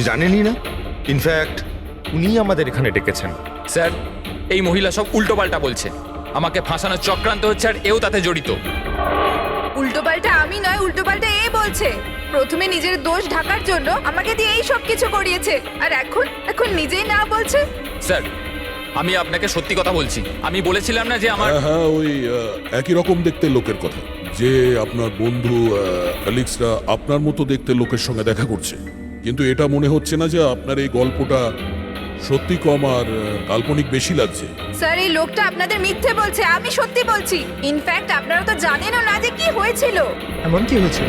জানেনই না, ইনফ্যাক্ট উনি আমাদের এখানে ডেকেছেন। স্যার, এই মহিলা সব উল্টোপাল্টা বলছে। আমাকে ফাঁসানোর চক্রান্ত হচ্ছে আর এও তাতে জড়িত। উল্টোপাল্টা আমি নয়, উল্টোপাল্টা এ বলছে। প্রথমে নিজের দোষ ঢাকার জন্য আমাকে দিয়ে এই সব কিছু করিয়েছে, আর এখন নিজেই না বলছে। স্যার, আমি আপনাকে সত্যি কথা বলছি। আমি বলেছিলাম না যে আমার হ্যাঁ, ওই একই রকম দেখতে লোকের কথা, যে আপনার বন্ধু অ্যালেক্সরা আপনার মতো দেখতে লোকের সঙ্গে দেখা করছে। কিন্তু এটা মনে হচ্ছে না যে আপনার এই গল্পটা সত্যি কম আর কাল্পনিক বেশি লাগছে। স্যার, এই লোকটা আপনাদের মিথ্যে বলছে, আমি সত্যি বলছি। ইনফ্যাক্ট আপনারা তো জানেনও না যে কি হয়েছিল। এমন কি হয়েছিল?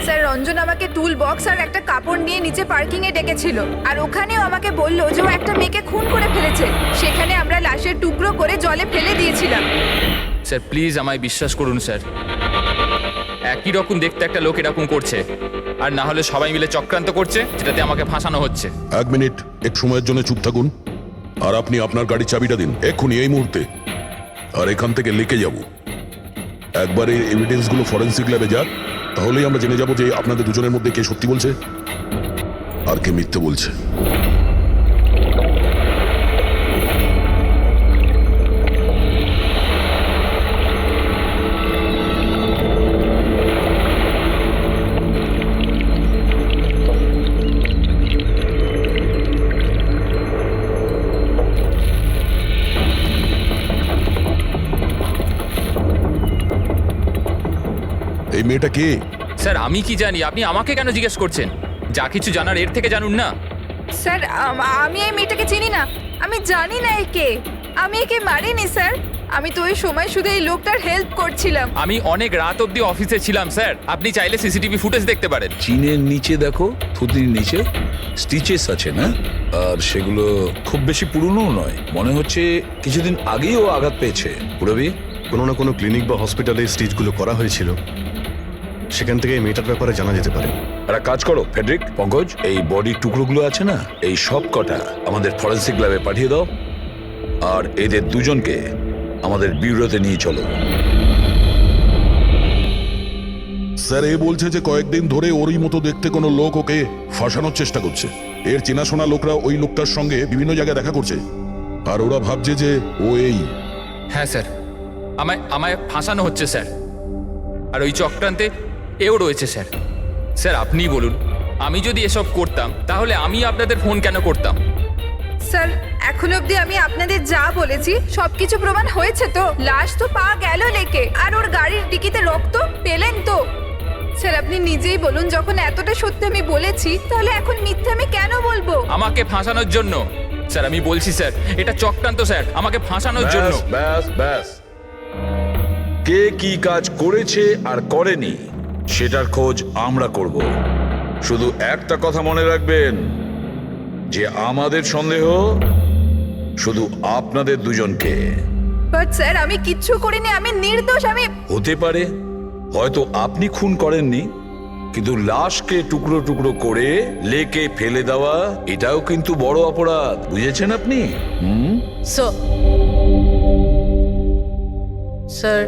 স্যার, রঞ্জন আমাকে টুল বক্স আর একটা কাপড় নিয়ে নিচে পার্কিং এ ডেকেছিল, আর ওখানেও আমাকে বলল যে ও একটা মেয়েকে খুন করে ফেলেছে। সেখানে আমরা লাশের টুকরো করে জলে ফেলে দিয়েছিলাম। স্যার প্লিজ আমায় বিশ্বাস করুন স্যার। একই রকম দেখতে একটা লোক এরকম করছে, আর না হলে সবাই মিলে চক্রান্ত করছে যেটাতে আমাকে ফাঁসানো হচ্ছে। এক মিনিট, এক সময়ের জন্য চুপ থাকুন। আর আপনি আপনার গাড়ির চাবিটা দিন এক্ষুনি, এই মুহূর্তে। আর এখান থেকে লিখে যাব। একবার এই এভিডেন্সগুলো ফরেন্সিক ল্যাবে যাক, তাহলেই আমরা জেনে যাব যে আপনাদের দুজনের মধ্যে কে সত্যি বলছে আর কে মিথ্যে বলছে। এই মেয়েটা কে? স্যার আমি কি জানি, আপনি আমাকে কেন জিজ্ঞেস করছেন? যা কিছু জানার এর থেকে জানুন না। স্যার, আমি এই মেয়েটাকে চিনি না, আমি জানি না একে। আমি একে মারিনি স্যার, আমি তো ওই সময় শুধু এই লোকটার হেল্প করছিলাম। আমি অনেক রাত অবধি অফিসে ছিলাম স্যার, আপনি চাইলে সিসিটিভি ফুটেজ দেখতে পারেন। চিনের নিচে দেখো, থুতির নিচে স্টিচেস আছে না? আর সেগুলো খুব বেশি পুরনো নয়, মনে হচ্ছে কিছুদিন আগেই ও আঘাত পেয়েছে। পুরবি কোনো না কোনো ক্লিনিক বা হসপিটালে স্টিচগুলো করা হয়েছিল, সেখান থেকে এই মেয়েটার ব্যাপারে জানা যেতে পারে। একটা কাজ করো ফেডরিক, পঙ্কজ, এই বডির টুকরোগুলো আছে না, এই সব কটা আমাদের ফরেন্সিক ল্যাবে পাঠিয়ে দাও। আর এদের দুজনকে আমাদের ব্যুরোতে নিয়ে চলো। স্যার, এ বলছে যে কয়েকদিন ধরে ওরই মতো দেখতে কোনো লোক ওকে ফাঁসানোর চেষ্টা করছে। এর চেনাশোনা লোকরা ওই লোকটার সঙ্গে বিভিন্ন জায়গায় দেখা করছে, আর ওরা ভাবছে যে ও এই। হ্যাঁ স্যার, আমায় ফাঁসানো হচ্ছে স্যার, আর ওই চক্রান্তে এও রয়েছে স্যার। স্যার আপনিই বলুন, আমি যদি এসব করতাম তাহলে আমি আপনাদের ফোন কেন করতাম? স্যার, এখন অবধি আমি আপনাদের যা বলেছি সবকিছু প্রমাণ হয়েছে তো। লাশ তো পাওয়া গেল লেকে, আর ওর গাড়ির ডিকিতে রক্ত পেলেন তো। স্যার আপনি নিজেই বলুন, যখন এতটা সত্যি আমি বলেছি, তাহলে এখন মিথ্যে আমি কেন বলবো? আমাকে ফাঁসানোর জন্য স্যার, আমি বলছি স্যার, এটা চক্রান্ত স্যার, আমাকে ফাঁসানোর জন্য। ব্যাস ব্যাস, কে কি কাজ করেছে আর করেনি সেটার খোঁজ আমরা করব। শুধু একটা কথা মনে রাখবেন, যে আমাদের সন্দেহ শুধু আপনাদের দুজনকে। বাট স্যার, আমি কিচ্ছু করিনি, আমি নির্দোষ। আমি হতে পারে হয়তো আপনি খুন করেননি, কিন্তু লাশকে টুকরো টুকরো করে লেকে ফেলে দেওয়া এটাও কিন্তু বড় অপরাধ, বুঝেছেন আপনি? স্যার,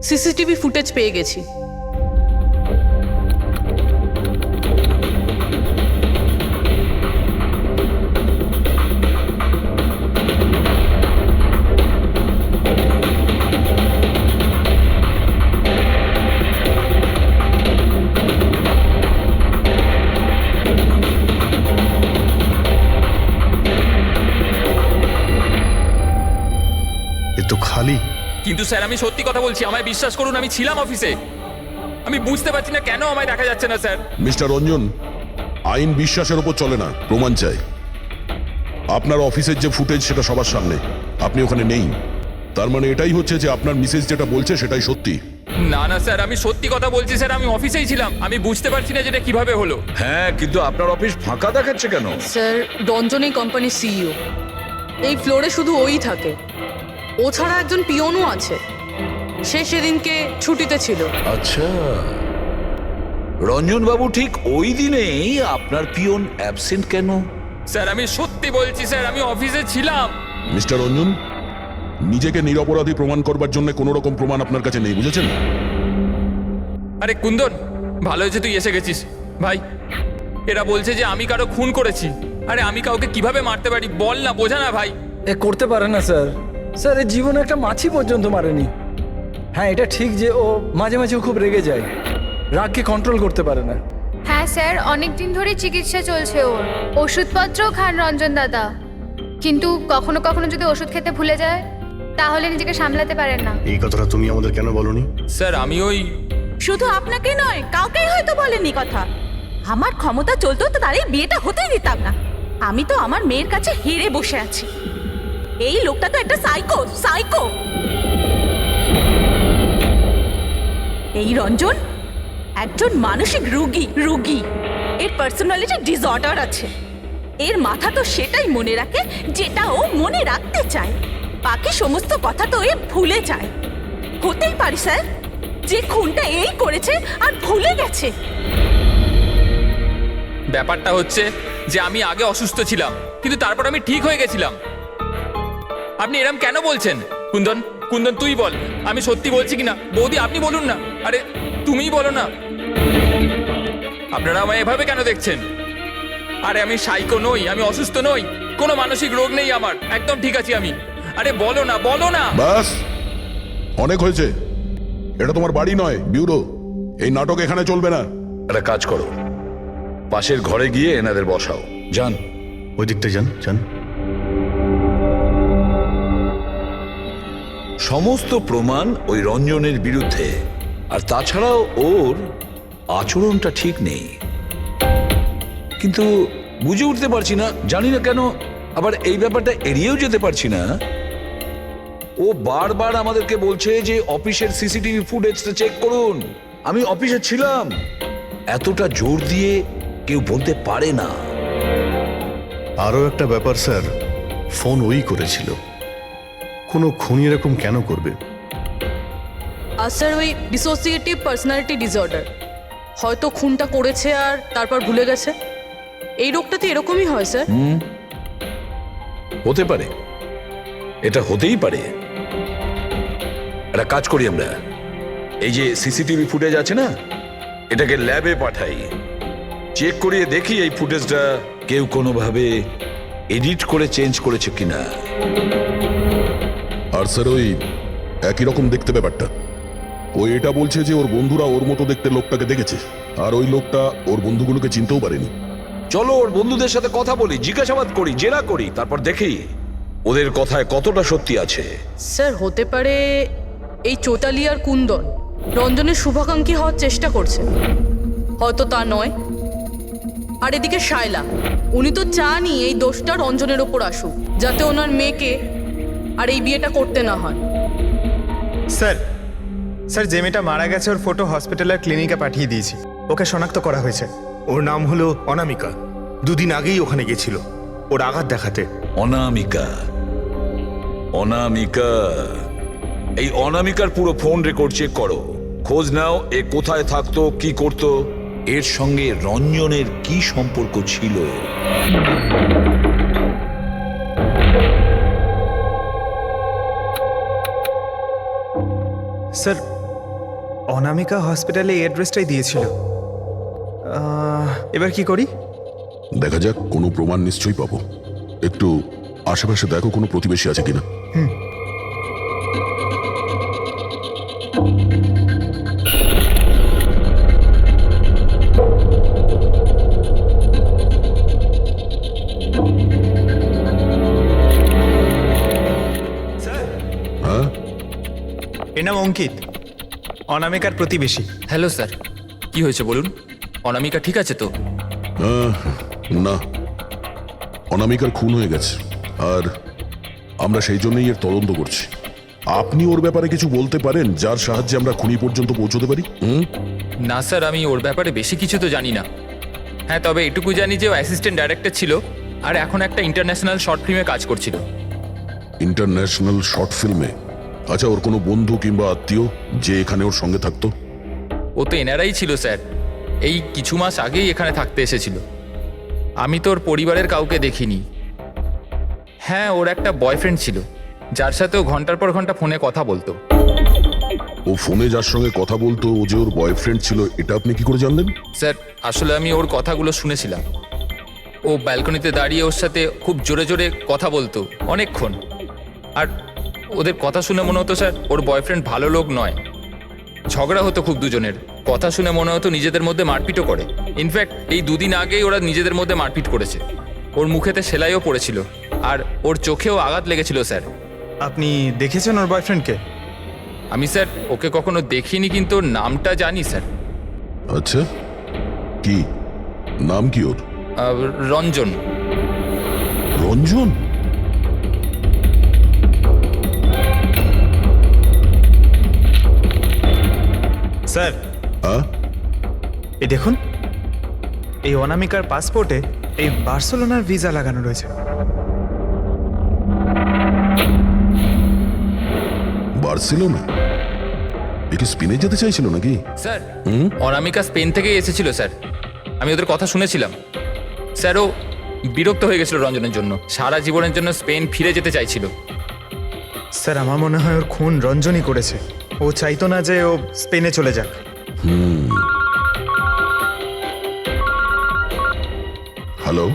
সিসিটিভি ফুটেজ পেয়ে গেছি। এ তো খালি। কিন্তু স্যার আমি সত্যি কথা বলছি, আমায় বিশ্বাস করুন, আমি ছিলাম অফিসে। আমি বুঝতে পারছি না কেন আমায় দেখা যাচ্ছে না স্যার। মিস্টার রঞ্জন, আইন বিশ্বাসের উপর চলে না, প্রমাণ চাই। আপনার অফিসের যে ফুটেজ সেটা সবার সামনে, আপনি ওখানে নেই। তার মানে এটাই হচ্ছে যে আপনার মিসেস যেটা বলছে সেটাই সত্যি। না না স্যার, আমি সত্যি কথা বলছি স্যার, আমি অফিসেই ছিলাম। আমি বুঝতে পারছি না যেটা কিভাবে হলো। হ্যাঁ, কিন্তু আপনার অফিস ফাঁকা দেখাচ্ছে কেন? স্যার, রঞ্জন এই কোম্পানির সিইও। এই ফ্লোরে শুধু ওই থাকে, ও ছাড়া একজন পিয়নও আছে। সে সেদিনকে ছুটিতে ছিল। আচ্ছা, রঞ্জন বাবু ঠিক ওই দিনেই আপনার পিয়ন অ্যাবসেন্ট কেন? স্যার আমি সত্যি বলছি স্যার, আমি অফিসে ছিলাম। মিস্টার রঞ্জন, নিজেকে নিরপরাধী প্রমাণ করবার জন্য কোনো রকম প্রমাণ আপনার কাছে নেই, বুঝেছেন? আরে কুন্দন, ভালো হয়েছে তুই এসে গেছিস ভাই। এরা বলছে যে আমি কারো খুন করেছি। আরে আমি কাউকে কিভাবে মারতে পারি বল না, বোঝা না ভাই। এ করতে পারে না স্যার। স্যার এর জীবনে একটা মাছি পর্যন্ত মারেনি। হ্যাঁ এটা ঠিক যে ও মাঝে মাঝে খুব রেগে যায়, রাগকে কন্ট্রোল করতে পারে না। হ্যাঁ স্যার, অনেক দিন ধরে চিকিৎসা চলছে ওর, ওষুধপত্রও খান রঞ্জন দাদা, কিন্তু কখনো কখনো যদি ওষুধ খেতে ভুলে যায় তাহলে নিজেকে সামলাতে পারেন না। এই কথাটা তুমি আমাদের কেন বলনি? স্যার আমি ওই শুধু আপনাকে নয়, কাউকেই হয়তো বলেনি কথা। আমার ক্ষমতা চলতো তো তার এই বিয়েটা হতেই দিতাম না। আমি তো আমার মেয়ের কাছে হেরে বসে আছি। এই লোকটা তো একটা সাইকো সাইকো। এই রঞ্জন একজন মানসিক রোগী। এর পার্সোনালিটি ডিসঅর্ডার আছে। এর মাথা তো সেটাই মনে রাখে যেটা ও মনে রাখতে চায়, বাকি সমস্ত কথা তো এ ভুলে যায়। হতেই পারে স্যার যে খুনটা এই করেছে আর ভুলে গেছে। ব্যাপারটা হচ্ছে যে আমি আগে অসুস্থ ছিলাম, কিন্তু তারপর আমি ঠিক হয়ে গেছিলাম। আপনি এরম কেন বলছেন? কুন্দন কুন্দন তুই বল, আমি সত্যি বলছি কিনা। বৌদি আপনি বলুন না। আরে তুমিই বলো না। আপনারা আমায় এভাবে কেন দেখছেন? আরে আমি সাইকো নই, আমি অসুস্থ নই, কোনো মানসিক রোগ নেই আমার, একদম ঠিক আছি আমি। আরে বলো না বলো না। বাস, অনেক হয়েছে। এটা তোমার বাড়ি নয়, ব্যুরো। এই নাটক এখানে চলবে না। একটা কাজ করো, পাশের ঘরে গিয়ে এনাদের বসাও। যান। ওই দিকটা যান যান। সমস্ত প্রমাণ ওই রঞ্জনের বিরুদ্ধে, আর তাছাড়াও ওর আচরণটা ঠিক নেই। কিন্তু বুঝে উঠতে পারছি না, জানি না কেন আবার এই ব্যাপারটা এড়িয়েও যেতে পারছি না। ও বারবার আমাদেরকে বলছে যে অফিসের সিসিটিভি ফুটেজটা চেক করুন। আমি অফিসে ছিলাম। এতটা জোর দিয়ে কেউ বলতে পারে না। আরও একটা ব্যাপার স্যার, ফোন ওই করেছিল। কোনো খুনি এরকম কেন করবে? আর স্যার ওই ডিসোসিয়েটিভ পার্সোনালিটি ডিসঅর্ডার, হয়তো খুনটা করেছে আর তারপর ভুলে গেছে। এই রোগটাতে এরকমই হয় স্যার। হতে পারে, এটা হতেই পারে। একটা কাজ করি আমরা, এই যে সিসিটিভি ফুটেজ আছে না, এটাকে ল্যাবে পাঠাই, চেক করিয়ে দেখি এই ফুটেজটা কেউ কোনোভাবে এডিট করে চেঞ্জ করেছে কিনা। আর স্যার ওই একই রকম দেখতে ব্যাপারটা। ও এটা বলছে যে ওর বন্ধুরা ওর মতো দেখতে লোকটাকে দেখেছে, আর ওই লোকটা ওর বন্ধুগুলোকে চিনতেও পারেনি। চলো ওর বন্ধুদের সাথে কথা বলি, জিজ্ঞাসাবাদ করি, জেরা করি, তারপর দেখি ওদের কথায় কতটা সত্যি আছে। স্যার হতে পারে এই চৈতালি আর কুন্দন রঞ্জনের শুভাকাঙ্ক্ষী হওয়ার চেষ্টা করছে, হয়তো তা নয়। আর এদিকে শায়লা, উনি তো চানই এই দোষটা রঞ্জনের ওপর আসুক, যাতে ওনার মেয়েকে আর এই বিয়েটা করতে না হয়। স্যার স্যার যে মেয়েটা মারা গেছে ওর ফটো হসপিটালের ক্লিনিকে পাঠিয়ে দিয়েছি। ওকে শনাক্ত করা হয়েছে। ওর নাম হলো অনামিকা। দুদিন আগেই ওখানে গেছিল ওর আঘাত দেখাতে। অনামিকা, অনামিকা, এই অনামিকার পুরো ফোন রেকর্ড চেক করো, খোঁজ নাও এ কোথায় থাকতো, কি করতো, এর সঙ্গে রঞ্জনের কি সম্পর্ক ছিল। স্যার অনামিকা হসপিটালে এই অ্যাড্রেসটাই দিয়েছিল। এবার কি করি? দেখা যাক, কোনো প্রমাণ নিশ্চয়ই পাবো। একটু আশেপাশে দেখো কোনো প্রতিবেশী আছে কিনা। হ্যাঁ, এর নাম অঙ্কিত, অনামিকার প্রতিবেশী। হ্যালো স্যার, কি হয়েছে বলুন? অনামিকা ঠিক আছে তো? না, অনামিকার খুন হয়ে গেছে, আর আমরা সেই জন্যই এর তদন্ত করছি। আপনি ওর ব্যাপারে কিছু বলতে পারেন যার সাহায্যে আমরা খুনি পর্যন্ত পৌঁছতে পারি? না স্যার, আমি ওর ব্যাপারে বেশি কিছু তো জানি না। হ্যাঁ, তবে এটুকু জানি যে ও অ্যাসিস্ট্যান্ট ডাইরেক্টর ছিল আর এখন একটা ইন্টারন্যাশনাল শর্ট ফিল্মে কাজ করছিল। ইন্টারন্যাশনাল শর্ট ফিল্মে? আচ্ছা, ওর কোনো বন্ধু কিংবা আত্মীয় যে এখানে ওর সঙ্গে থাকতো? ও তো এনারাই ছিল স্যার, এই কিছু মাস আগেই এখানে থাকতে এসেছিল। আমি তো ওর পরিবারের কাউকে দেখিনি। হ্যাঁ, ওর একটা বয়ফ্রেন্ড ছিল যার সাথে ও ঘন্টার পর ঘন্টা ফোনে কথা বলতো। ও ফোনে যার সঙ্গে কথা বলতো ও যে ওর বয়ফ্রেন্ড ছিল এটা আপনি কি করে জানলেন? স্যার আসলে আমি ওর কথাগুলো শুনেছিলাম। ও ব্যালকনিতে দাঁড়িয়ে ওর সাথে খুব জোরে জোরে কথা বলতো অনেকক্ষণ। আর ওদের কথা শুনে মনে হতো স্যার ওর বয়ফ্রেন্ড ভালো লোক নয়। ঝগড়া হতো খুব দুজনের। কথা শুনে মনে হতো নিজেদের মধ্যে মারপিটও করে। ইনফ্যাক্ট এই দুদিন আগেই ওরা নিজেদের মধ্যে মারপিট করেছে। ওর মুখেতে সেলাইও পড়েছিল আর ওর চোখেও আঘাত লেগেছিল স্যার। আপনি দেখেছেন ওর বয়ফ্রেন্ডকে? আমি স্যার ওকে কখনো দেখিনি, কিন্তু ওর নামটা জানি স্যার। আচ্ছা, কি নাম কি ওর? রঞ্জন। রঞ্জন? স্যার, হ্যাঁ, এই দেখুন, এই অনামিকার পাসপোর্টে এই বার্সেলোনার ভিসা লাগানো রয়েছে। বার্সেলোনা? এ কি স্পেনে যেতে চাইছিল নাকি? স্যার অনামিকা স্পেন থেকেই এসেছিল স্যার। আমি ওদের কথা শুনেছিলাম। স্যার ও বিরক্ত হয়ে গেছিল রঞ্জনের জন্য, সারা জীবনের জন্য স্পেন ফিরে যেতে চাইছিল। স্যার, আমার মনে হয় ওর খুন রঞ্জনই করেছে। ও চাইতো না যে ও স্পেনে চলে যাক। হ্যালো,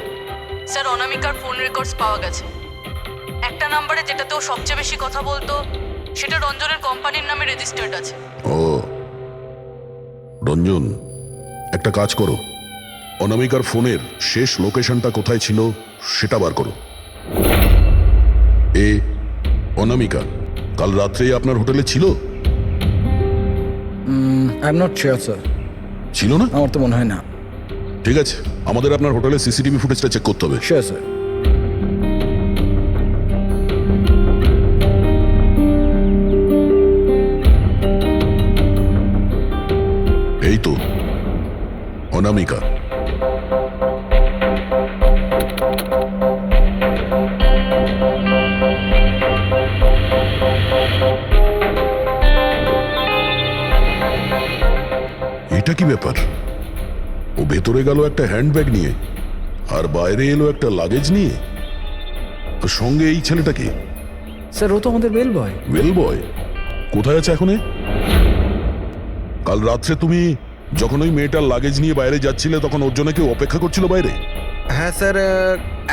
স্যার অনামিকার ফোন রেকর্ডস পাওয়া গেছে। একটা নাম্বারে যেটাতে ও সবচেয়ে বেশি কথা বলতো সেটা রঞ্জনের কোম্পানির নামে রেজিস্টার্ড আছে। ও রঞ্জন, একটা কাজ করো, অনামিকার ফোনের শেষ লোকেশনটা কোথায় ছিল সেটা বার করো। অনামিকা কাল রাত্রেই আপনার হোটেলে ছিল? I am not sure sir. ছিল না? আমার তো মনে হয় না। ঠিক আছে, আমাদের আপনার হোটেলের সিসিটিভি ফুটেজটা চেক করতে হবে। Sure sir. এই তো অনামিকা। এটা কি ব্যাপার? ও ভেতরে গেল একটা হ্যান্ডব্যাগ নিয়ে আর বাইরে এলো একটা লাগেজ নিয়ে। আর সঙ্গে এই ছেলেটা কি? স্যার ও তো আমাদের বেল বয়। ওয়েল বয় কোথায় আছে এখন? কাল রাত্রে তুমি যখন ওই মেয়েটার লাগেজ নিয়ে বাইরে যাচ্ছিলে তখন ওর জন্য কেউ অপেক্ষা করছিল বাইরে? হ্যাঁ স্যার,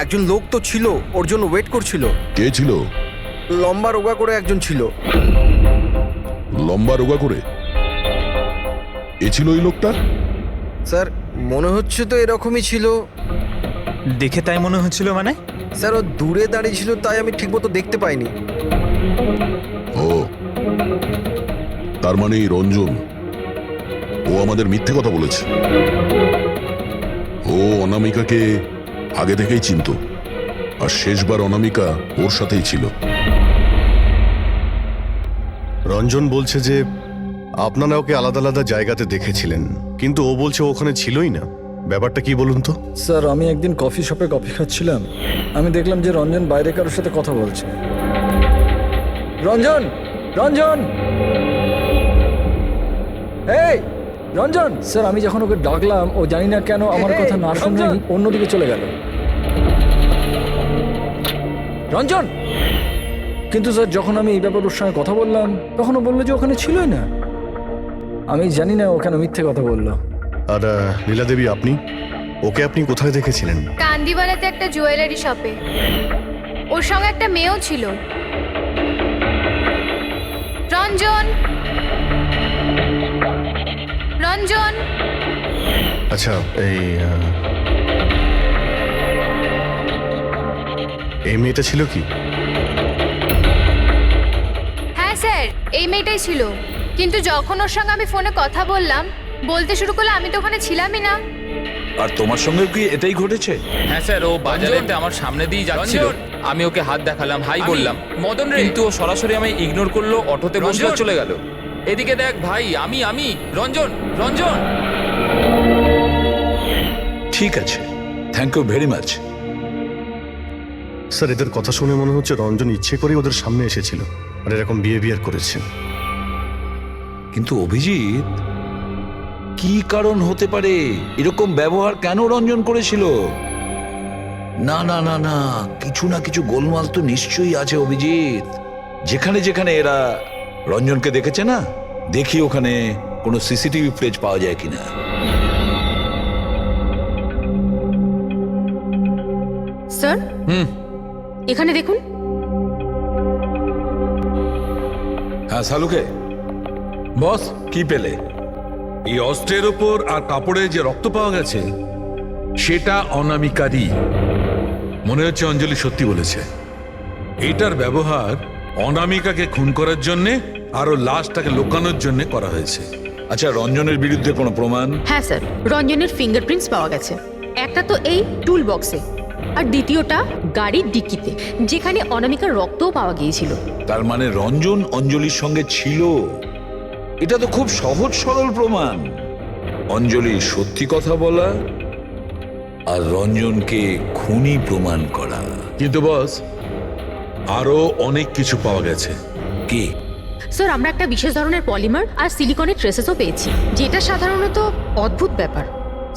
একজন লোক তো ছিল, ওর জন্য ওয়েট করছিল। কে ছিল? লম্বা রোগা করে একজন ছিল। লম্বা রোগা করে? এ ছিল ওই লোকটা? স্যার মনে হচ্ছে তো এরকমই ছিল। দেখে তাই মনে হচ্ছিল মানে? স্যার ও দূরে দাঁড়িয়ে ছিল, তাই আমি ঠিকমতো দেখতে পাইনি। ও, তার মানে এই রঞ্জন, ও আমাদের মিথ্যে কথা বলেছে। ও অনামিকাকে আগে থেকেই চিনতো আর শেষবার অনামিকা ওর সাথেই ছিল। রঞ্জন বলছে যে আপনারা ওকে আলাদা আলাদা জায়গাতে দেখেছিলেন, কিন্তু ও বলছে ও ওখানে ছিলই না। ব্যাপারটা কি বলুন তো? স্যার আমি একদিন কফি শপে কফি খাচ্ছিলাম, আমি দেখলাম যে রঞ্জন বাইরে কারোর সাথে কথা বলছে। রঞ্জন, রঞ্জন, এই রঞ্জন! স্যার আমি যখন ওকে ডাকলাম ও জানি না কেন আমার কথা না শুনে অন্যদিকে চলে গেল। রঞ্জন! কিন্তু স্যার যখন আমি এই ব্যাপারে ওর সঙ্গে কথা বললাম তখন ও বললো যে ওখানে ছিলই না। আমি জানি না ও কেন মিথ্যে কথা বললো। আর লীলা দেবী, আপনি ওকে আপনি কোথায় দেখেছিলেন? কান্দিওয়ালাতে একটা জুয়েলারি শপে। ওর সঙ্গে একটা মেয়েও ছিল। রঞ্জন, রঞ্জন! আচ্ছা, এই মেয়েটা ছিল কি? হ্যাঁ স্যার, এই মেয়েটাই ছিল। কিন্তু যখন ওর সঙ্গে আমি ফোনে কথা বললাম, বলতে শুরু করলে আমি তো ওখানে ছিলামই না। আর তোমার সঙ্গে কি এটাই ঘটেছে? হ্যাঁ স্যার, ও বাজারেতে আমার সামনে দিয়ে যাচ্ছিল। আমি ওকে হাত দেখালাম, হাই বললাম, মদন রে, কিন্তু ও সরাসরি আমায় ইগনোর করলো, অটোতে বসলো, চলে গেল। এদিকে দেখ ভাই, আমি রঞ্জন, রঞ্জন! ঠিক আছে, thank you very much. Sir এদের কথা শুনে মনে হচ্ছে রঞ্জন ইচ্ছে করে ওদের সামনে এসেছিল আর এরকম বিহেভিয়ার করেছে। কিন্তু অভিজিৎ, কি কারণ হতে পারে? এরকম ব্যবহার কেন রঞ্জন করেছিল? না না না না, কিছু না কিছু গোলমাল তো নিশ্চয়ই আছে অভিজিৎ। যেখানে যেখানে এরা রঞ্জনকে দেখেছে না, দেখি ওখানে কোনো সিসিটিভি ফুটেজ পাওয়া যায় কিনা। স্যার এখানে দেখুন। হ্যাঁ শালুকে বস, কি পেলে? এই অস্ত্রের ওপর আর কাপড়ে যে রক্ত পাওয়া গেছে সেটা অনামিকারই। মনে হচ্ছে অঞ্জলি সত্যি বলেছে। এটার ব্যবহার অনামিকাকে খুন করার জন্যে আর ওর লাশটাকে লুকানোর জন্য করা হয়েছে। আচ্ছা, রঞ্জনের বিরুদ্ধে কোনো প্রমাণ? হ্যাঁ স্যার, রঞ্জনের ফিঙ্গারপ্রিন্টস পাওয়া গেছে। একটা তো এই টুল বক্সে, আর দ্বিতীয়টা গাড়ির ডিক্কিতে, যেখানে অনামিকার রক্তও পাওয়া গিয়েছিল। তার মানে রঞ্জন অঞ্জলির সঙ্গে ছিল। এটা তো খুব সহজ সরল প্রমাণ। অঞ্জলি সত্যি কথা বলা আর রঞ্জনকে খুনি প্রমাণ করা। কিন্তু বস, আরো অনেক কিছু পাওয়া গেছে। কি? স্যার, আমরা একটা বিশেষ ধরনের পলিমার আর সিলিকনের ট্রেসেসও পেয়েছি, যেটা সাধারণত অদ্ভুত ব্যাপার।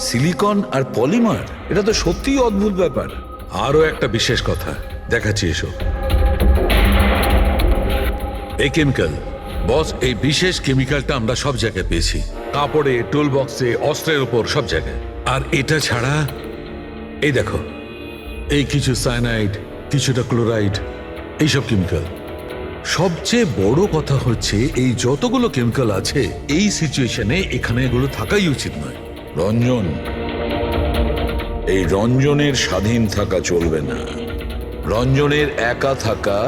সিলিকন আর পলিমার, এটা তো সত্যিই অদ্ভুত ব্যাপার। আরো একটা বিশেষ কথা দেখাচ্ছি, এসো। এই কেমিক্যাল বস, এই বিশেষ কেমিক্যালটা আমরা সব জায়গায় পেয়েছি, কাপড়ে, টুল বক্সে, অস্ত্রের উপর, সব জায়গায়। আর এটা ছাড়া এই দেখো, এই কিছু সায়ানাইড, কিছুটা ক্লোরাইড, এইসব কেমিক্যাল। সবচেয়ে বড় কথা হচ্ছে এই যতগুলো কেমিক্যাল আছে এই সিচুয়েশনে এখানে এগুলো থাকাই উচিত নয়। রঞ্জন, এই রঞ্জনের স্বাধীন থাকা চলবে না। রঞ্জনের একা থাকা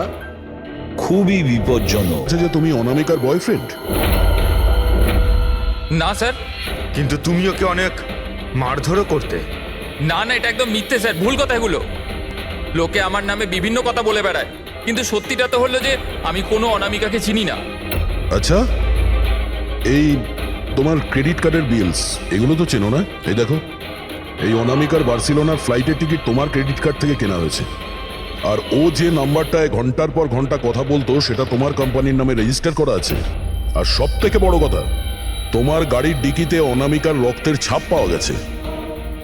খুবই বিপজ্জনক। যে তুমি অনামিকার বয়ফ্রেন্ড? না স্যার। কিন্তু তুমি ওকে অনেক মারধরও করতে। না না, এটা একদম মিথ্যে স্যার, ভুল কথা এগুলো। লোকে আমার নামে বিভিন্ন কথা বলে বেড়ায়, কিন্তু সত্যিটা তো হলো যে আমি কোনো অনামিকাকে চিনি না। আচ্ছা, এই তোমার ক্রেডিট কার্ডের বিলস এগুলো তো চেনো না? এই দেখো, এই অনামিকার বার্সিলোনার ফ্লাইটের টিকিট তোমার ক্রেডিট কার্ড থেকে কেনা হয়েছে। আর ও যে নাম্বারটায় ঘন্টার পর ঘন্টা কথা বলতো সেটা তোমার কোম্পানির নামে রেজিস্টার করা আছে। আর সব থেকে বড় কথা, তোমার গাড়ির ডিকিতে অনামিকার রক্তের ছাপ পাওয়া গেছে।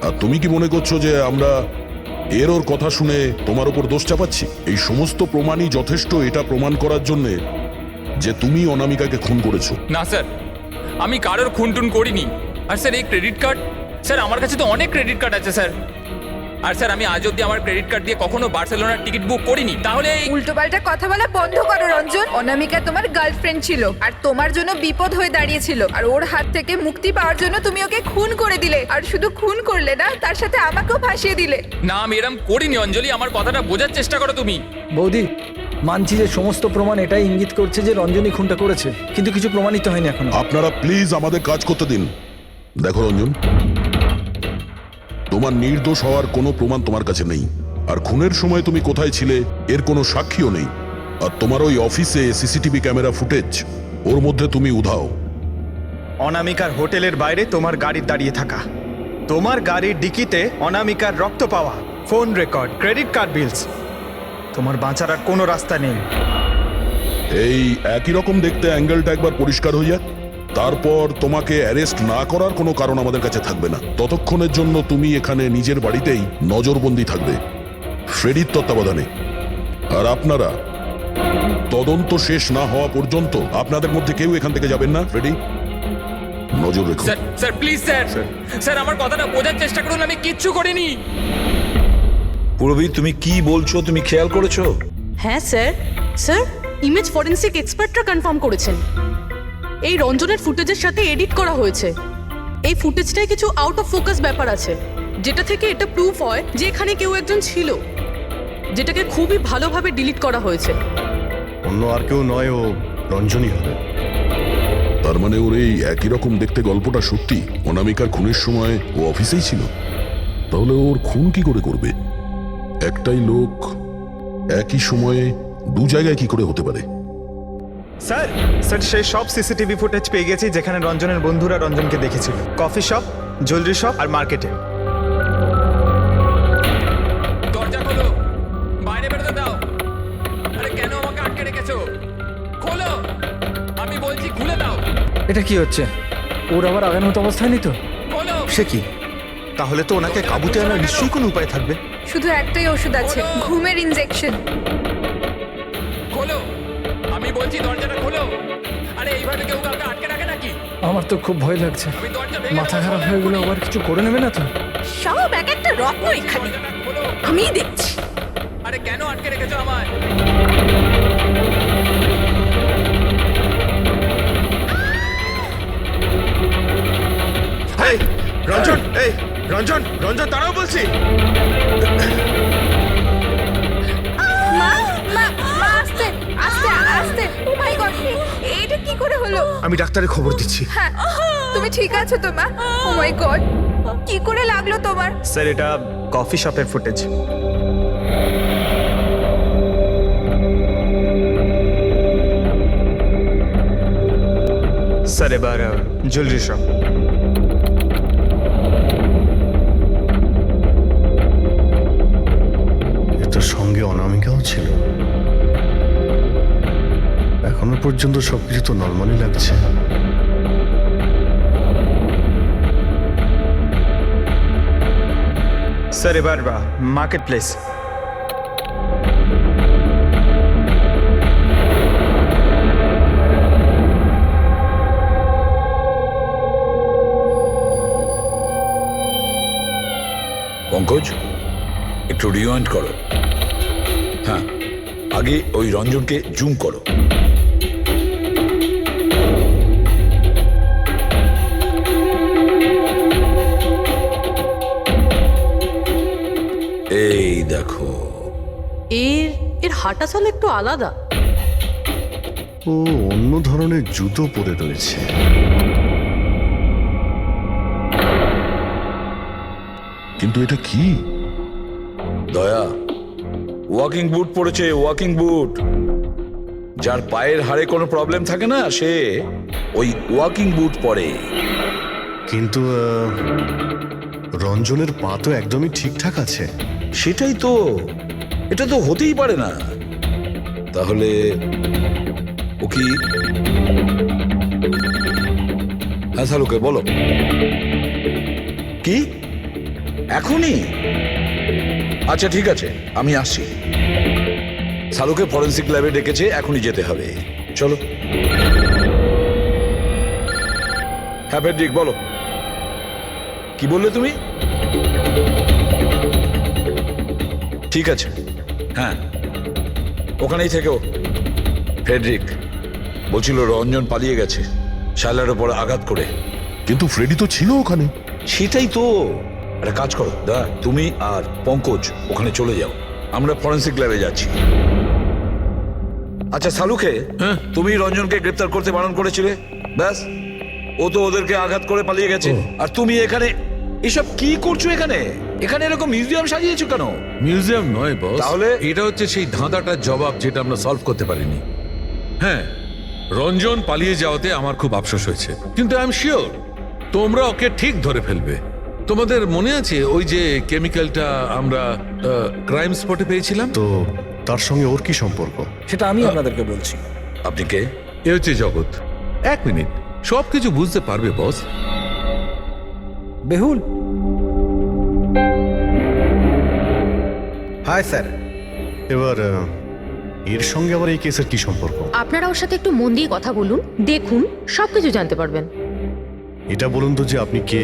আর তুমি কি মনে করছো যে আমরা এর ওর কথা শুনে তোমার উপর দোষ চাপাচ্ছি? এই সমস্ত প্রমাণই যথেষ্ট এটা প্রমাণ করার জন্যে যে তুমি অনামিকাকে খুন করেছো। না স্যার, আমি কারোর খুনটুন করিনি। আর স্যার, এই ক্রেডিট কার্ড, স্যার আমার কাছে তো অনেক ক্রেডিট কার্ড আছে স্যার। আর স্যার, আমি আজ অব্দি আমার ক্রেডিট কার্ড দিয়ে কখনো বার্সেলোনার টিকিট বুক করিনি। তাহলে উল্টোপাল্টা কথা বলা বন্ধ করো রঞ্জন। অনামিকা তোমার গার্লফ্রেন্ড ছিল আর তোমার জন্য বিপদ হয়ে দাঁড়িয়েছিল, আর ওর হাত থেকে মুক্তি পাওয়ার জন্য তুমি ওকে খুন করে দিলে। আর শুধু খুন করলে না, তার সাথে আমাকেও ফাঁসিয়ে দিলে। না, আমি এরম করিনি অঞ্জলি, আমার কথাটা বোঝার চেষ্টা করো তুমি। বৌদি, মানছি যে সমস্ত প্রমাণ এটাই ইঙ্গিত করছে যে রঞ্জনী খুনটা করেছে, কিন্তু কিছু প্রমাণিত হয়নি এখনো। আপনারা প্লিজ আমাদের কাজ করতে দিন। দেখো রঞ্জন, তোমার নির্দোষ হওয়ার কোনো প্রমাণ তোমার কাছে নেই। আর খুনের সময় তুমি কোথায় ছিলে এর কোনো সাক্ষীও নেই। আর তোমার ওই অফিসে সিসিটিভি ক্যামেরা ফুটেজ, ওর মধ্যে তুমি উধাও। অনামিকার হোটেলের বাইরে তোমার গাড়ির দাঁড়িয়ে থাকা, তোমার গাড়ির ডিকিতে অনামিকার রক্ত পাওয়া, ফোন রেকর্ড, ক্রেডিট কার্ড বিলস, তোমার বাঁচার আর কোনো রাস্তা নেই। এই একই রকম দেখতে অ্যাঙ্গেলটা একবার পরিষ্কার হয়ে যাক, তারপর তোমাকে অ্যারেস্ট না করার কোনো কারণ আমাদের কাছে থাকবে না। ততক্ষণের জন্য তুমি এখানে নিজের বাড়িতেই নজরবন্দি থাকবে, ফ্রেডির তত্ত্বাবধানে। আর আপনারা তদন্ত শেষ না হওয়া পর্যন্ত আপনাদের মধ্যে কেউ এখান থেকে যাবেন না। ফ্রেডি, নজর রেখো। Sir, sir please sir, sir আমার কথাটা বোঝার চেষ্টা করুন, আমি কিচ্ছু করিনি। পূরবী, তুমি কি বলছো তুমি খেয়াল করেছো? হ্যাঁ স্যার। স্যার, ইমেজ ফরেন্সিক এক্সপার্টরা কনফার্ম করেছেন এই রঞ্জনের ফুটেজের সাথে এডিট করা হয়েছে। এই ফুটেজটায় কিছু আউট অফ ফোকাস ব্যাপার আছে, যেটা থেকে এটা প্রুফ হয় যে এখানে কেউ একজন ছিল, যেটাকে খুবই ভালোভাবে ডিলিট করা হয়েছে। অন্য আর কেউ নয়, ও রঞ্জনই হবে। তার মানে ওর এই একই রকম দেখতে গল্পটা সত্যি। অনামিকার খুনের সময় ও অফিসেই ছিল। তাহলে ওর খুন কি করে করবে? একটাই লোক একই সময়ে দু জায়গায় কি করে হতে পারে? স্যার, স্যার সেই সব সিসিটিভি ফুটেজ পেয়ে গেছি যেখানে রঞ্জনের বন্ধুরা রঞ্জনকে দেখেছিল। কফি শপ, জুয়েলারি শপ আর মার্কেটে। দরজা খোলো, বাইরে বেরোতে দাও। আরে কেন আমাকে আটকে রেখেছো? খোলো, আমি বলছি খুলে দাও। এটা কি হচ্ছে? ওর আবার আগের মতো অবস্থায় নেই তো? খোলো। সে কি? তাহলে তো ওনাকে কাবুতে আনার নিশ্চয়ই কোনো উপায় থাকবে। শুধু একটাই ওষুধ আছে, ঘুমের ইনজেকশন। খোলো, আমি বলছি দরজাটা খোলো। আরে এইভাবে কেউ কাউকে আটকে আমার তো খুব ভয় লাগছে। মাথা খারাপ হয়ে গেলে আবার কিছু করে নেবে না তো? সব এক একটা রত্ন এখানে, আমি দেখছি। আরে কেন আটকে রেখেছো আমায়? এই রঞ্জন, এই রঞ্জন, রঞ্জন দাঁড়াও বলছি। মা মা মা আস্তে আস্তে আস্তে। ও মাই গড, এটা কি করে হলো? আমি ডাক্তারের খবর দিচ্ছি। হ্যাঁ, তুমি ঠিক আছো তো মা? ও মাই গড, কি করে লাগলো তোমার? স্যার এটা কফি শপের ফুটেজ। স্যার এবার জুয়েলারি শপ। এটার সঙ্গে অনামিকাও ছিল। এখনো পর্যন্ত সবকিছু তো নর্মালি লাগছে। স্যার এবার মার্কেট প্লেস। পঙ্কজ, একটু রিওয়াইন্ড করো। হ্যাঁ, আগে ওই রঞ্জনকে জুম করো। এই দেখো, এর এর হাঁটা চল একটু আলাদা। ও অন্য ধরনের জুতো পরে রয়েছে। কিন্তু এটা কি? দয়া ওয়াকিং বুট পরেছে, ওয়াকিং বুট। যার পায়ের হাড়ে কোনো প্রবলেম থাকে না, সে ওই ওয়াকিং বুট পরে। কিন্তু রঞ্জনের পা তো একদমই ঠিকঠাক আছে। সেটাই তো, এটা তো হতেই পারে না। তাহলে ও কি? হ্যাঁ শালুকে বলো, কি এখনই? আচ্ছা ঠিক আছে, আমি আসছি। শালুকে ফরেন্সিক ল্যাবে ডেকেছে, এখনই যেতে হবে। চলো। হ্যাঁ ফেডরিক বলো, কি বললে তুমি? ঠিক আছে, হ্যাঁ ওখানেই থেকো। ফেডরিক বলছিল রঞ্জন পালিয়ে গেছে শায়লার ওপর আঘাত করে। কিন্তু ফ্রেডি তো ছিল ওখানে। সেটাই তো। একটা কাজ করো দা, তুমি আর পঙ্কজ ওখানে চলে যাও, আমরা ফরেন্সিক ল্যাবে যাচ্ছি। আচ্ছা শালুকে, তুমি রঞ্জনকে গ্রেফতার করতে বারণ করেছিলে, ব্যাস ও তো ওদেরকে আঘাত করে পালিয়ে গেছে। আর তুমি এখানে এসব কি করছো? এখানে এখানে এরকম মিউজিয়াম সাজিয়েছো কেন? মিউজিয়াম নয় বস, তাহলে? এটা হচ্ছে সেই ধাঁধাটার জবাব যেটা আমরা সলভ করতে পারিনি। হ্যাঁ, রঞ্জন পালিয়ে যাওয়াতে আমার খুব আফসোস হয়েছে, কিন্তু আই এম শিওর তোমরা ওকে ঠিক ধরে ফেলবে। তোমাদের মনে আছে ওই যে কেমিক্যালটা আমরা ক্রাইম স্পটে পেয়েছিলাম? তো তার সঙ্গে ওর কি সম্পর্ক? সেটা আমি আপনাদেরকে বলছি। আপনি কে? এ হচ্ছে জগৎ। এক মিনিট, সবকিছু বুঝতে পারবে বস। বেহুল, হাই স্যার। এবার এর সঙ্গে আবার এই কেসের কি সম্পর্ক? আপনারা ওর সাথে একটু মন দিয়ে কথা বলুন, দেখুন সবকিছু জানতে পারবেন। এটা বলুন তো যে আপনি কে,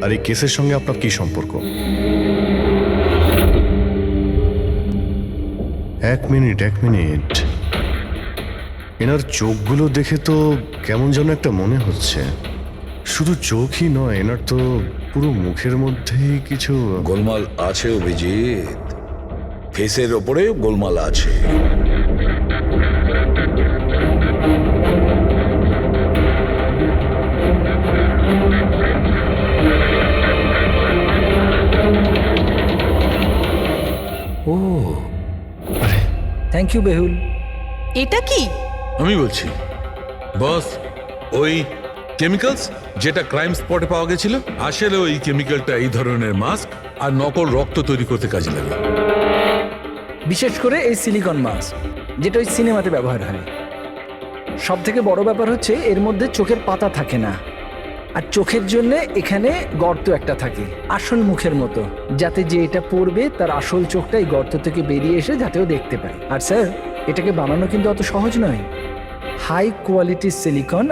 আর এই কেসের সঙ্গে আপনার কি সম্পর্ক? এক মিনিট। এনার চোখগুলো দেখে তো কেমন যেন একটা মনে হচ্ছে। শুধু চোখই নয়, এনার তো পুরো মুখের মধ্যেই কিছু গোলমাল আছে অভিজিৎ, ফেসের ওপরে গোলমাল আছে। ও থ্যাংক ইউ বেহুল। এটা কি? আমি বলছি বস, ওই কেমিক্যালস যেটা ক্রাইম স্পটে পাওয়া গেছিল, আসলে ওই কেমিক্যালটা এই ধরনের মাস্ক আর নকল রক্ত তৈরি করতে কাজে লাগে। বিশেষ করে এই সিলিকন মাস্ক, যেটা ওই সিনেমাতে ব্যবহার হয়। সব থেকে বড় ব্যাপার হচ্ছে এর মধ্যে চোখের পাতা থাকে না, আর চোখের জন্য এখানে গর্ত একটা থাকে আসল মুখের মতো, যাতে যে এটা পড়বে তার আসল চোখটা এই গর্ত থেকে বেরিয়ে এসে যাতেও দেখতে পায়। আর স্যার, এটাকে বানানো কিন্তু অত সহজ নয়। হাই কোয়ালিটির সিলিকন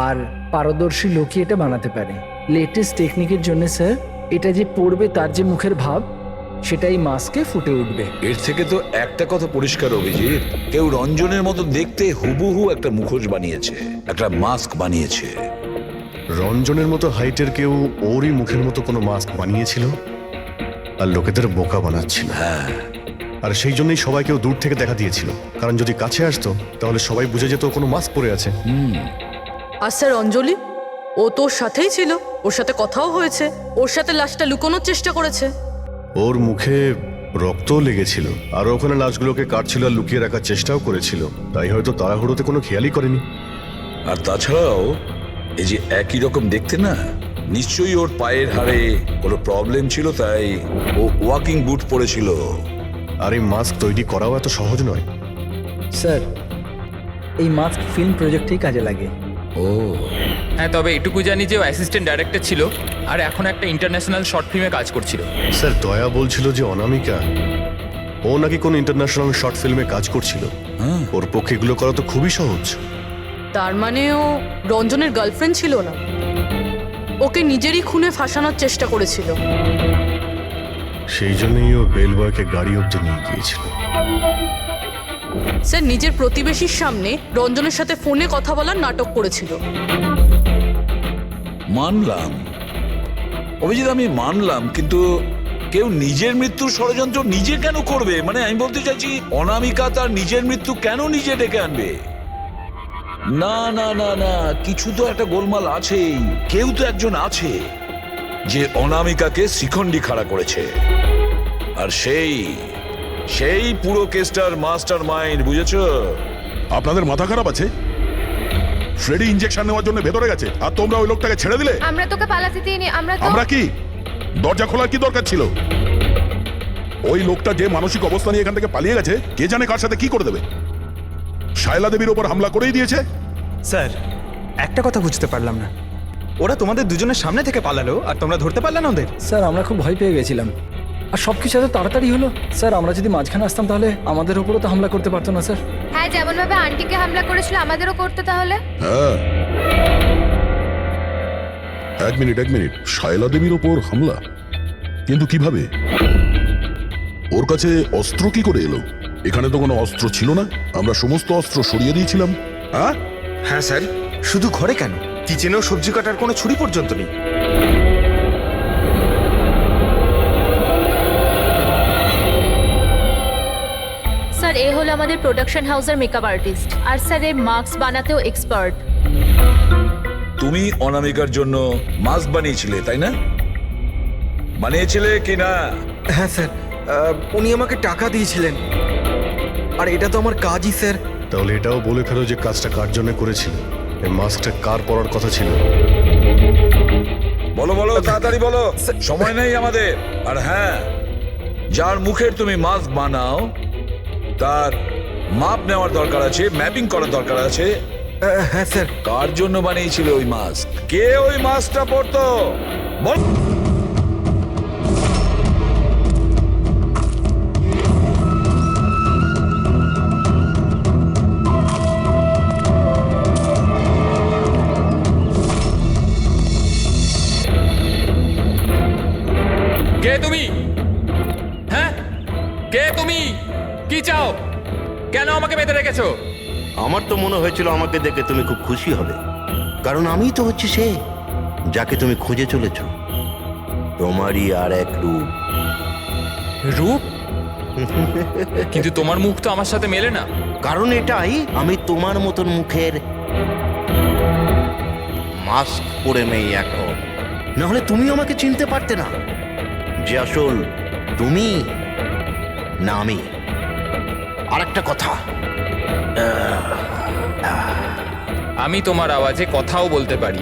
আর পারদর্শী লোকই এটা বানাতে পারে। লেটেস্ট টেকনিকের জন্য স্যার এটা যে পড়বে তার যে মুখের ভাব সেটাই মাস্কে ফুটে উঠবে। এর থেকে তো একটা কথা পরিষ্কার অভিজিৎ, কেউ রঞ্জনের মতো দেখতে হুবহু একটা মুখোশ বানিয়েছে, একটা মাস্ক বানিয়েছে। রঞ্জনের মতো হাইটের কেউ ওরই মুখের মতো কোনো মাস্ক বানিয়েছিল আর লোকেদের বোকা বানাচ্ছিল। হ্যাঁ, আর সেই জন্যই সবাইকেও দূর থেকে দেখা দিয়েছিল, কারণ যদি কাছে আসতো তাহলে সবাই বুঝে যেত ও কোনো মাস্ক পরে আছে। আর স্যার অঞ্জলি, ও তোর সাথেই ছিল, ওর সাথে কথাও হয়েছে, ওর সাথে লাশটা লুকোনোর চেষ্টা করেছে। ওর মুখে রক্তও লেগেছিল আর ওখানে লাশগুলোকে কাটছিল আর লুকিয়ে রাখার চেষ্টাও করেছিল, তাই হয়তো তাড়াহুড়োতে কোনো খেয়ালই করেনি। আর তাছাড়াও এই যে একই রকম দেখতে না, নিশ্চয়ই ওর পায়ের হাড়ে কোনো প্রবলেম ছিল, তাই ও ওয়াকিং বুট পরেছিল। আর এই মাস্ক তৈরি করাও এত সহজ নয়। স্যার এই মাস্ক ফিল্ম প্রজেক্টেই কাজে লাগে। ও হ্যাঁ, তবে এটুকু জানি যে ও অ্যাসিস্ট্যান্ট ডাইরেক্টর ছিল আর এখন একটা ইন্টারন্যাশনাল শর্ট ফিল্মে কাজ করছিল। স্যার দয়া বলছিল যে অনামিকা ও নাকি কোন ইন্টারন্যাশনাল শর্ট ফিল্মে কাজ করছিল। ওর পক্ষে এগুলো করা তো খুবই সহজ। তার মানে ও রঞ্জনের গার্লফ্রেন্ড ছিল না, ওকে নিজেরই খুনে ফাঁসানোর চেষ্টা করেছিল। সেই জন্যই ও বেল বয়কে গাড়ি অব্দি নিয়ে গিয়েছিল। স্যার নিজের প্রতিবেশীর সামনে রঞ্জনের সাথে ফোনে কথা বলার নাটক করেছিল। মানলাম অভিজিৎ, আমি মানলাম, কিন্তু কেউ নিজের মৃত্যুর ষড়যন্ত্র নিজে কেন করবে? মানে আমি বলতে চাইছি, অনামিকা তার নিজের মৃত্যু কেন নিজে ডেকে আনবে? না না না না, কিছু তো একটা গোলমাল আছেই। কেউ তো একজন আছে যে অনামিকাকে শিখণ্ডি খাড়া করেছে, আর সেই পুরো কেসটার মাস্টার মাইন্ড, বুঝেছো? আপনাদের মাথা খারাপ আছে? ফ্রেডি ইনজেকশন নেওয়ার জন্য ভেতরে গেছে আর তোমরা ওই লোকটাকে ছেড়ে দিলে। আমরা তোকে পালাতে দিইনি, আমরা কি দরজা খোলার কি দরকার ছিল? ওই লোকটা যে মানসিক অবস্থা নিয়ে এখান থেকে পালিয়ে গেছে, কে জানে কার সাথে কি করে দেবে। শায়লা দেবীর ওপর হামলা করেই দিয়েছে। স্যার একটা কথা বুঝতে পারলাম না, ওরা তোমাদের দুজনের সামনে থেকে পালালো আর তোমরা ধরতে পারলে না ওদের? স্যার আমরা খুব ভয় পেয়ে গেছিলাম আর সব কিছু এত তাড়াতাড়ি হলো। স্যার আমরা যদি মাঝখানে আসতাম তাহলে আমাদের উপরও তো হামলা করতে পারতো না স্যার। হ্যাঁ, যেমন ভাবে আন্টিকে হামলা করেছিল আমাদেরও করতে তাহলে। হ্যাঁ, এক মিনিট শায়লা দেবীর ওপর হামলা? কিন্তু কিভাবে? ওর কাছে অস্ত্র কি করে এলো? এখানে তো কোনো অস্ত্র ছিল না, আমরা সমস্ত অস্ত্র সরিয়ে দিয়েছিলাম। হ্যাঁ স্যার, শুধু ঘরে কেন, কিচেনেও সবজি কাটার কোনো ছুরি পর্যন্ত নেই। স্যার এ হলো আমাদের প্রোডাকশন হাউসের মেকআপ আর্টিস্ট, আর স্যার এর মাস্ক বানাতেও এক্সপার্ট। তুমি অনামিকার জন্য মাস্ক বানিয়েছিলে, তাই না? বানিয়েছিলে কি না? হ্যাঁ স্যার, উনি আমাকে টাকা দিয়েছিলেন, আর এটা তো আমার কাজই স্যার। তাহলে এটাও বলে ফেলো যে কাজটা কার জন্য করেছিল, এই মাস্কটা কার পরার কথা ছিল। বলো বলো, তাড়াতাড়ি বলো, সময় নেই আমাদের। আর হ্যাঁ, যার মুখের তুমি মাস্ক বানাও তার মাপ নেওয়ার দরকার আছে, ম্যাপিং করার দরকার আছে। হ্যাঁ স্যার। কার জন্য বানিয়েছিল ওই মাস্ক? কে ওই মাস্কটা পরতো? বল। কে তুমি? হ্যাঁ, কে তুমি? কি চাও? কেন আমাকে বেঁধে রেখেছো? আমার তো মনে হয়েছিল আমাকে দেখে তুমি খুব খুশি হবে, কারণ আমিই তো হচ্ছি সে যাকে তুমি খুঁজে চলেছ। তোমারই আর এক রূপ। রূপ? কিন্তু তোমার মুখ তো আমার সাথে মেলে না। কারণ এটাই, আমি তোমার মতন মুখের মাস্ক পরে নেই এখন, নাহলে তুমি আমাকে চিনতে পারতে না যে আসল তুমি না আমি। আর একটা কথা, আমি তোমার আওয়াজে কথাও বলতে পারি।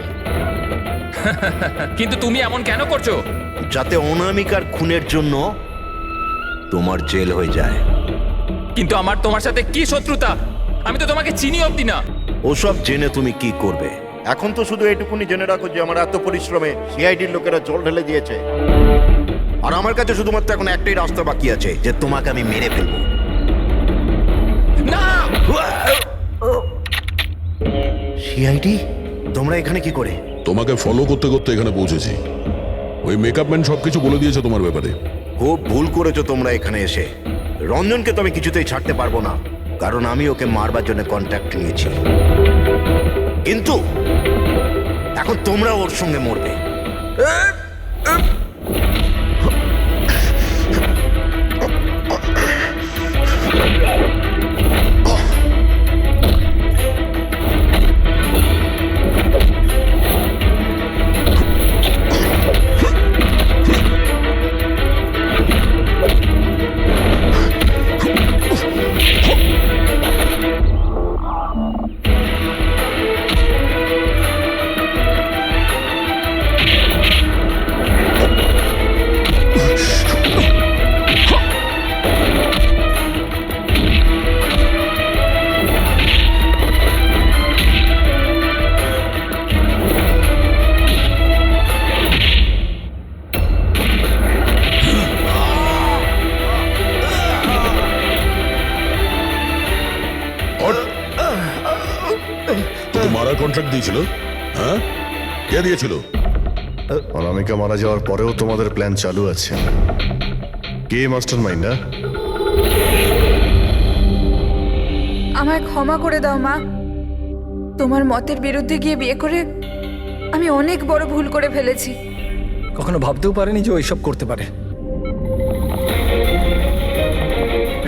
কিন্তু তুমি এমন কেন করছো? যাতে অনামিকার খুনের জন্য তোমার জেল হয়ে যায়। কিন্তু আমার তোমার সাথে কি শত্রুতা? আমি তো তোমাকে চিনি অব্দি না। ওসব জেনে তুমি কি করবে? এখন তো শুধু এটুকুনি জেনে রাখো যে আমার এত পরিশ্রমে সিআইডির লোকেরা জল ঢেলে দিয়েছে, আর আমার কাছে শুধুমাত্র এখন একটাই রাস্তা বাকি আছে, যে তোমাকে আমি মেরে ফেলবো। না! সিআইডি? তোমরা এখানে কি করে? তোমাকে ফলো করতে করতে এখানে পৌঁছেছি। ওই মেকআপ ম্যান সবকিছু বলে দিয়েছে তোমার ব্যাপারে। খুব ভুল করেছো তোমরা এখানে এসে। রঞ্জনকে তো আমি কিছুতেই ছাড়তে পারবো না, কারণ আমি ওকে মারবার জন্য কন্ট্যাক্ট নিয়েছি। কিন্তু এখন তোমরা ওর সঙ্গে মরবে। তোকে মারার কন্ট্রাক্ট দিয়েছিল? হ্যাঁ, কে দিয়েছিল? অনামিকা মারা যাওয়ার পরেও তোমাদের প্ল্যান চালু আছে। কে মাস্টার মাইন্ড? আমায় ক্ষমা করে দাও মা। তোমার মতের বিরুদ্ধে গিয়ে বিয়ে করে আমি অনেক বড় ভুল করে ফেলেছি। কখনো ভাবতেও পারেনি যে ও এসব করতে পারে।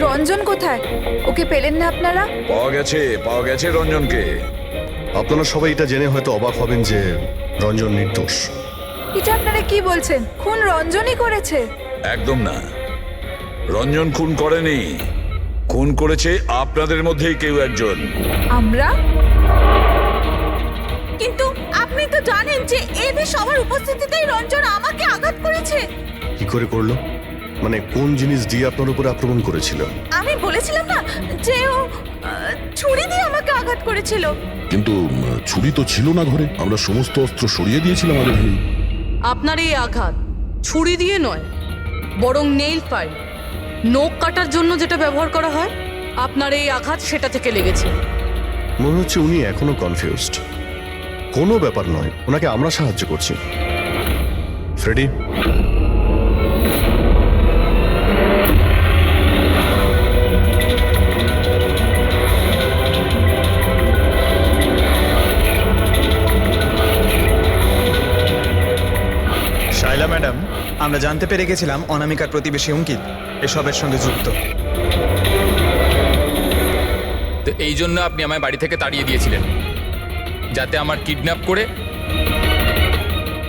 রঞ্জন কোথায়? ওকে পেলেন না আপনারা? পাওয়া গেছে রঞ্জনকে। আপনারা সবাই এটা জেনে হয়তো অবাক হবেন যে রঞ্জন নির্দোষ। এটা আপনারা কি বলছেন? খুন রঞ্জনই করেছে? একদম না, রঞ্জন খুন করেনি। খুন করেছে আপনাদের মধ্যেই কেউ একজন। আমরা? কিন্তু আপনি তো জানেন যে এদের সবার উপস্থিতিতেই রঞ্জন আমাকে আঘাত করেছে। কি করে করলো? মানে কোন জিনিস দিয়ে আপনার উপরে আক্রমণ করেছিল? আমি বলেছিলাম না যে ও ছুরি দিয়ে আমাকে আঘাত করেছিল। কিন্তু ছুরি তো ছিল না ঘরে, আমরা সমস্ত অস্ত্র সরিয়ে দিয়েছিলাম আগে থেকেই। আপনার এই আঘাত ছুরি দিয়ে নয়, বরং নেইল ফাইল, নখ কাটার জন্য যেটা ব্যবহার করা হয়, আপনার এই আঘাত সেটা থেকে লেগেছে। মনে হচ্ছে উনি এখনো কনফিউজড। কোনো ব্যাপার নয়, ওনাকে আমরা সাহায্য করছি। ফ্রেডি, শাইলা ম্যাডাম, আমরা জানতে পেরে গেছিলাম অনামিকার প্রতিবেশী অঙ্কিত এসবের সঙ্গে যুক্ত। তো এই জন্য আপনি আমায় বাড়ি থেকে তাড়িয়ে দিয়েছিলেন, যাতে আমার কিডন্যাপ করে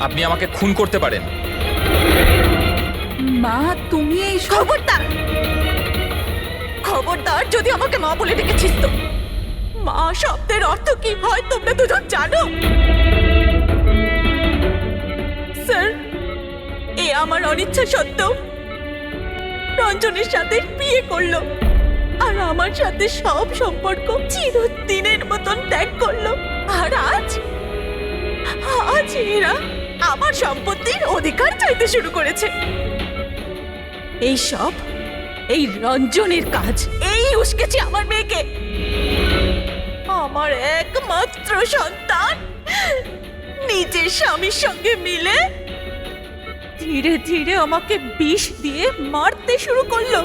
আপনি আমাকে খুন করতে পারেন। মা, তুমি এই খবরদার, খবরদার, যদি আমাকে মা বলে ডেকেছিস তো। মা শব্দের অর্থ কি হয় তোমরা দুজন জানো? স্যার, এ আমার অনিচ্ছা সত্ত্বেও রঞ্জনের সাথে বিয়ে করলো আর আমার সাথে সব সম্পর্ক চিরদিনের মতন ত্যাগ করলো। আর আজ এরা আমার সম্পত্তির অধিকার চাইতে শুরু করেছে। এই সব এই রঞ্জনের কাজ। এই উস্কেছে আমার মেয়েকে, আমার একমাত্র সন্তান, নিজের স্বামীর সঙ্গে মিলে ধীরে ধীরে আমাকে বিষ দিয়ে মারতে শুরু করলো।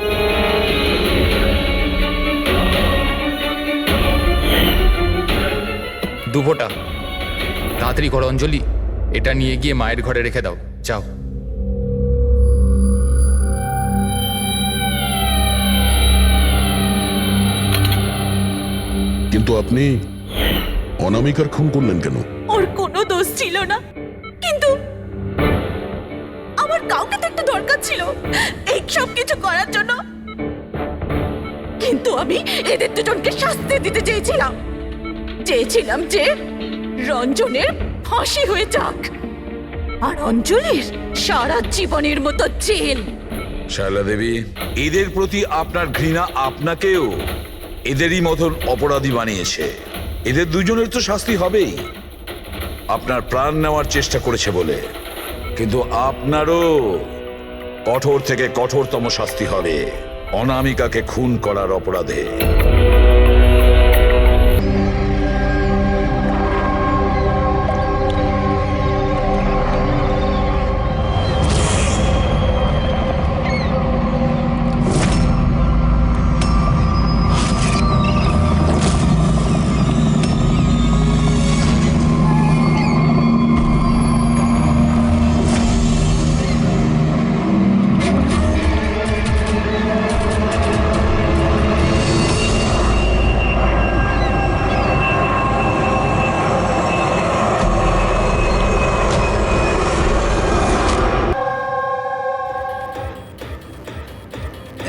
দুপোটা তাড়াতাড়ি করো অঞ্জলি, এটা নিয়ে গিয়ে মায়ের ঘরে রেখে দাও, যাও। কিন্তু আপনি অনামিকার খুন করলেন কেন? ওর কোনো দোষ ছিল না, কিন্তু আমার কাউকে তো একটা দরকার ছিল এই সব কিছু করার জন্য। কিন্তু আমি এদের দুজনকে শাস্তি দিতে চেয়েছিলাম যে রঞ্জনের ফাঁসি হয়ে যাক আর অঞ্জলির সারা জীবনের মতো জেল। শায়লা দেবী, এদের প্রতি আপনার ঘৃণা আপনাকেও এদেরই মতন অপরাধী বানিয়েছে। এদের দুজনের তো শাস্তি হবেই, আপনার প্রাণ নেওয়ার চেষ্টা করেছে বলে। কিন্তু আপনারও কঠোর থেকে কঠোরতম শাস্তি হবে অনামিকাকে খুন করার অপরাধে।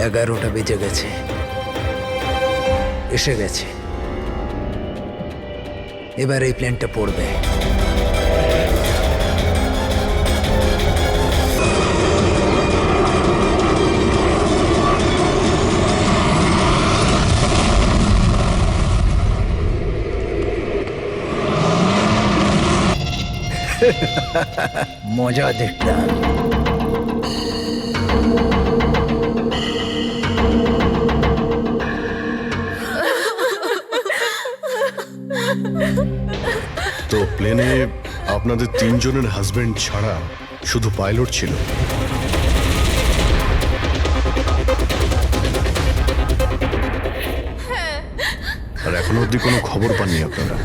11টা বেজে গেছে, এসে গেছে। এবার এই প্লেনটা পড়বে। মজা দেখলাম। তো প্লেনে আপনাদের তিনজনের হাজবেন্ড ছাড়া শুধু পাইলট ছিল? আর এখনো অবধি কোনো খবর পাননি আপনারা?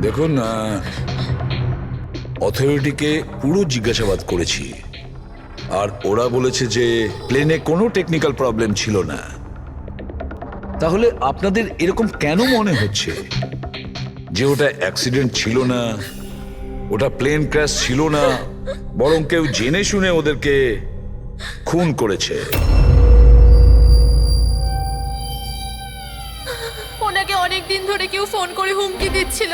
দেখুন, অথরিটিকে পুরো জিজ্ঞাসাবাদ করেছি, আর ওরা বলেছে যে প্লেনে কোনো টেকনিক্যাল প্রবলেম ছিল না। তাহলে আপনাদের এরকম কেন মনে হচ্ছে যে ওটা অ্যাক্সিডেন্ট ছিল না, ওটা প্লেন ক্র্যাশ ছিল না, বরং কেউ জেনে শুনে ওদেরকে খুন করেছে? ওনাকে অনেক দিন ধরে কেউ ফোন করে হুমকি দিচ্ছিল।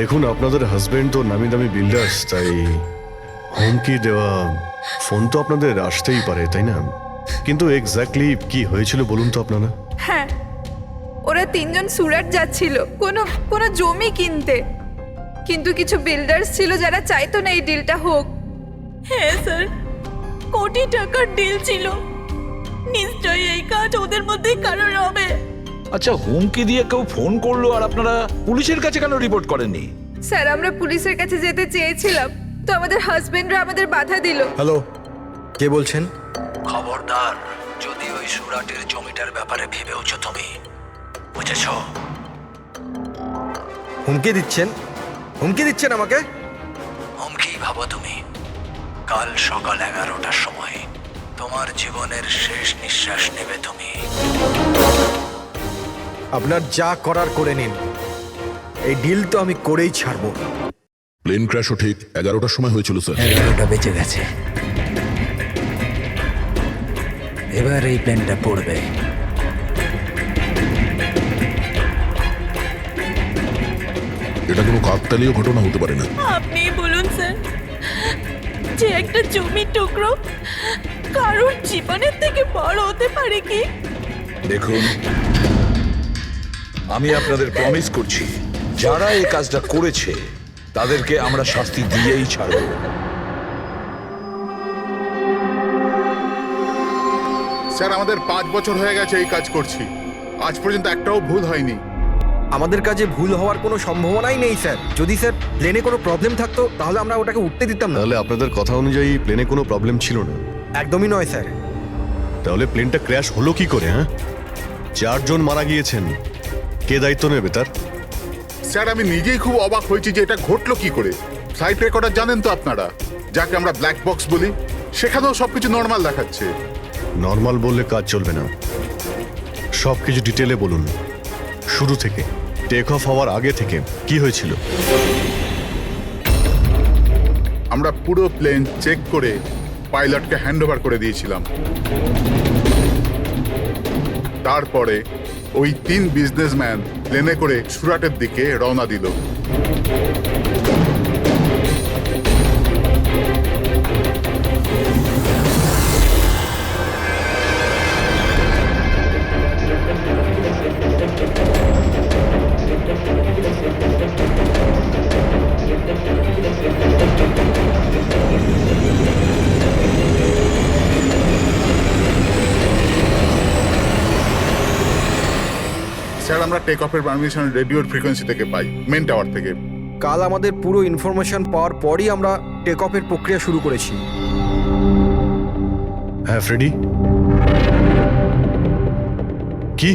দেখুন, আপনাদের হাজবেন্ড তো নামি দামি বিল্ডার্স, তাই হুমকি দেওয়া ফোন তো আপনাদের আসতেই পারে, তাই না? কিন্তু এক্স্যাক্টলি কি হয়েছিল বলুন তো আপনারা। হ্যাঁ, ওরা তিনজন সুরাট যাচ্ছিল কোনো জমি কিনতে, কিন্তু কিছু বিল্ডার্স ছিল যারা চাইতো না এই ডিলটা হোক। হ্যাঁ স্যার, কোটি টাকার ডিল ছিল। নিশ্চয়ই এই কাজ ওদের মধ্যেই কারোর হবে। আচ্ছা, হুমকি দিয়ে কেউ ফোন করলো আর আপনারা পুলিশের কাছে কেন রিপোর্ট করেননি? স্যার, আমরা পুলিশের কাছে যেতে চেয়েছিলাম, তো আমাদের হাজবেন্ডরা আমাদের বাধা দিল। হ্যালো, কে বলছেন? খবরদার যদি ওই সুরাটের জমিটার ব্যাপারে ভেবেওছো তুমি, বুঝেছ? হুমকি দিচ্ছেন? হুমকি দিচ্ছেন আমাকে? হুমকি ভাবো তুমি। কাল সকাল 11টার সময় তোমার জীবনের শেষ নিঃশ্বাস নেবে তুমি। আপনার যা করার করে নিন, এই ডিল তো আমি করেই ছাড়বো। প্লেন ক্র্যাশও ঠিক 11টার সময় হয়েছিল স্যার। 11টা বেজে গেছে, এবার এই প্লেনটা পড়বে। এটা কোনো কাকতালীয় ঘটনা হতে পারে না। আপনি বলুন স্যার, যে একটা জমির টুকরো কারোর জীবনের থেকে বড় হতে পারে কি? দেখুন, আমি আপনাদের প্রমিস করছি, যারা এই কাজটা করেছে তাদেরকে আমরা শাস্তি দিয়েই ছাড়ব। স্যার, আমাদের 5 বছর হয়ে গেছে এই কাজ করছি, আজ পর্যন্ত একটাও ভুল হয়নি। আমাদের কাজে ভুল হওয়ার কোনো সম্ভাবনাই নেই স্যার। যদি স্যার প্লেনে কোনো প্রবলেম থাকতো তাহলে আমরা ওটাকে উঠতে দিতাম না। তাহলে আপনাদের কথা অনুযায়ী প্লেনে কোনো প্রবলেম ছিল না? একদমই নয় স্যার। তাহলে প্লেনটা ক্র্যাশ হলো কি করে? হ্যাঁ, 4 জন মারা গিয়েছেন, কে দায়িত্ব নেবে তার? স্যার, আমি নিজেই খুব অবাক হয়েছি যে এটা ঘটলো কি করে। ফ্লাইট রেকর্ডার জানেন তো আপনারা, যাকে আমরা ব্ল্যাক বক্স বলি, সেখানেও সবকিছু নর্মাল দেখাচ্ছে। নর্মাল বললে কাজ চলবে না, সব কিছু ডিটেলে বলুন, শুরু থেকে, টেক অফ হওয়ার আগে থেকে কি হয়েছিল? আমরা পুরো প্লেন চেক করে পাইলটকে হ্যান্ডওভার করে দিয়েছিলাম। তারপরে ওই 3 বিজনেসম্যান প্লেনে করে সুরাটের দিকে রওনা দিল। স্যার, আমরা টেক অফের পারমিশন রেডিওর ফ্রিকোয়েন্সি থেকে পাই, মেন টাওয়ার থেকে। কাল আমাদের পুরো ইনফরমেশন পাওয়ার পরই আমরা টেক অফের প্রক্রিয়া শুরু করেছি। হ্যাঁ ফ্রেডি, কি